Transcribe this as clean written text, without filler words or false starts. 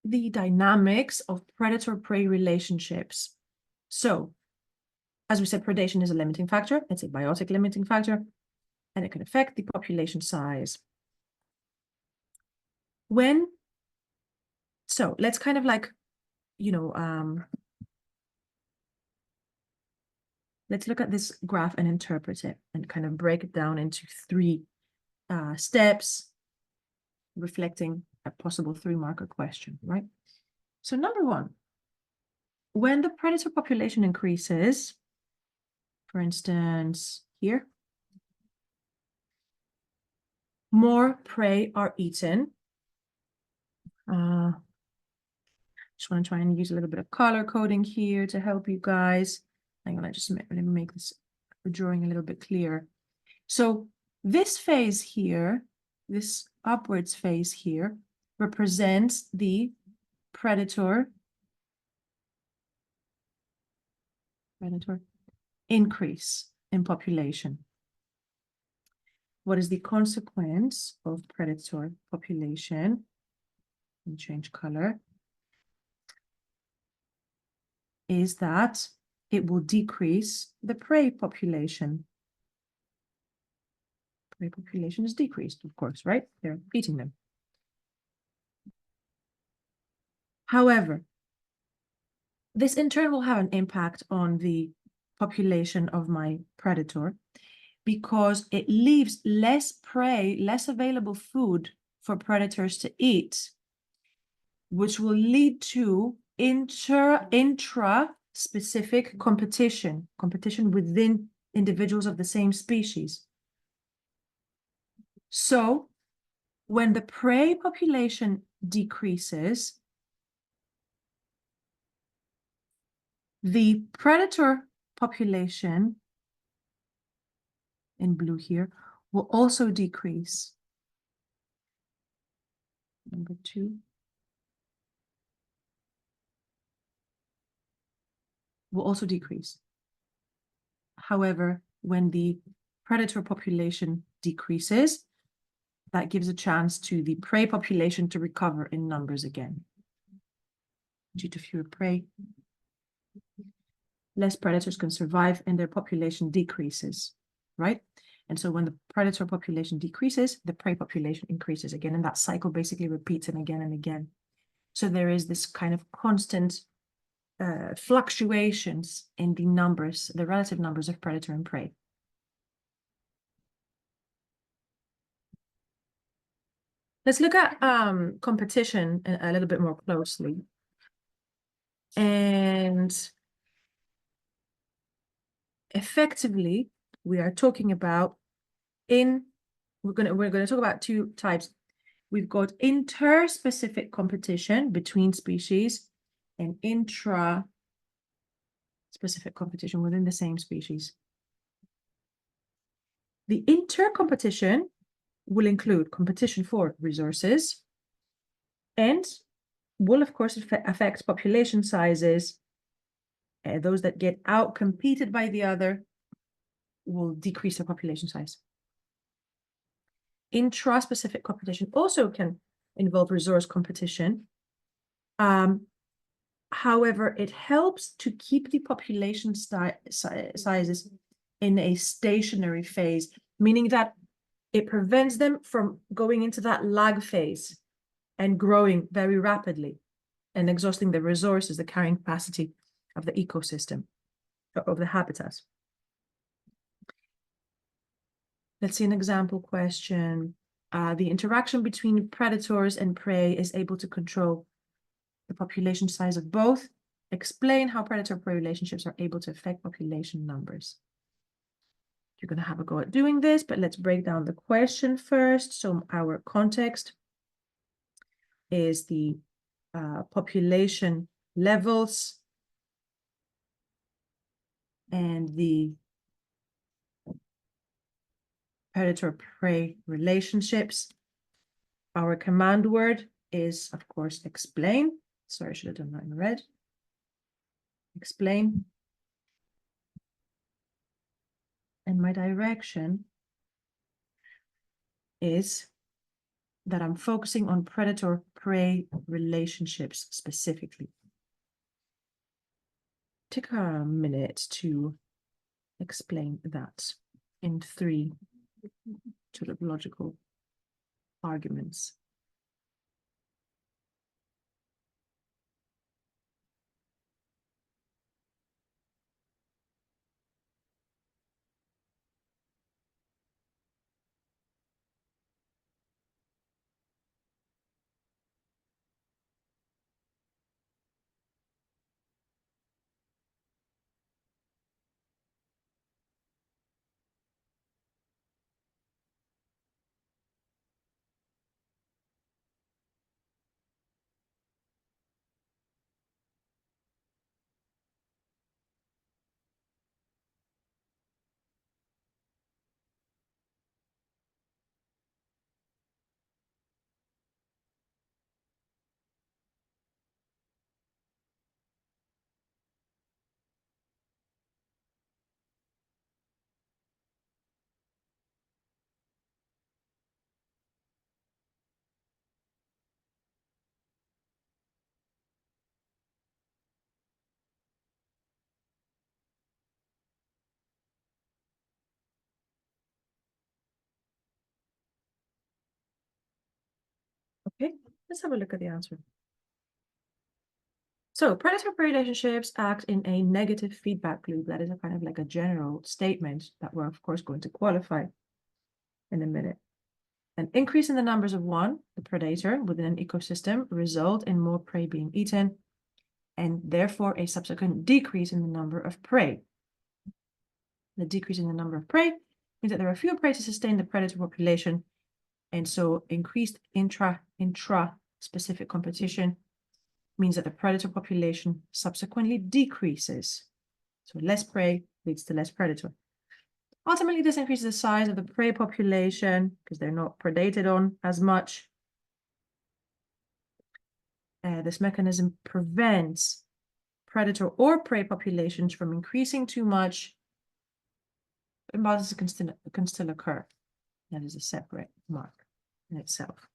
the dynamics of predator-prey relationships. So, as we said, predation is a limiting factor. It's a biotic limiting factor, and it can affect the population size. So let's kind of like, let's look at this graph and interpret it and kind of break it down into three steps, reflecting a possible three-marker question, right? So number one, when the predator population increases, for instance, here, more prey are eaten. Just want to try and use a little bit of color coding here to help you guys. Hang on, let me make this drawing a little bit clearer. So this phase here, this upwards phase here, represents the predator increase in population. What is the consequence of predator population? And change color. Is that it will decrease the prey population. Prey population is decreased, of course, right? They're eating them. However, this in turn will have an impact on the population of my predator because it leaves less prey, less available food for predators to eat, which will lead to intra-specific competition within individuals of the same species. So when the prey population decreases, the predator population, in blue here, will also decrease. Number two. Will also decrease. However, when the predator population decreases, that gives a chance to the prey population to recover in numbers again. Due to fewer prey, less predators can survive and their population decreases, right? And so when the predator population decreases, the prey population increases again, and that cycle basically repeats and again. So there is this kind of constant fluctuations in the numbers, the relative numbers of predator and prey. Let's look at competition a little bit more closely. And effectively, we are talking about we're gonna talk about two types. We've got interspecific competition between species and intra-specific competition within the same species. The intercompetition will include competition for resources and will, of course, affect population sizes. Those that get out-competed by the other will decrease their population size. Intra-specific competition also can involve resource competition. However, it helps to keep the population sizes in a stationary phase, meaning that it prevents them from going into that lag phase and growing very rapidly and exhausting the resources, the carrying capacity of the ecosystem, of the habitat. Let's see an example question. The interaction between predators and prey is able to control the population size of both. Explain how predator-prey relationships are able to affect population numbers. You're going to have a go at doing this, but let's break down the question first. So our context is the population levels and the predator-prey relationships. Our command word is, of course, explain. Sorry, I should have done that in red. Explain. And my direction is that I'm focusing on predator-prey relationships specifically. Take a minute to explain that in 3 sort of logical arguments. Okay, let's have a look at the answer. So predator-prey relationships act in a negative feedback loop. That is a kind of like a general statement that we're of course going to qualify in a minute. An increase in the numbers of one, the predator, within an ecosystem result in more prey being eaten, and therefore a subsequent decrease in the number of prey. The decrease in the number of prey means that there are fewer prey to sustain the predator population, and so increased intra-specific competition means that the predator population subsequently decreases. So less prey leads to less predator. Ultimately, this increases the size of the prey population because they're not predated on as much. This mechanism prevents predator or prey populations from increasing too much. Imbalances can still occur. That is a separate mark in itself.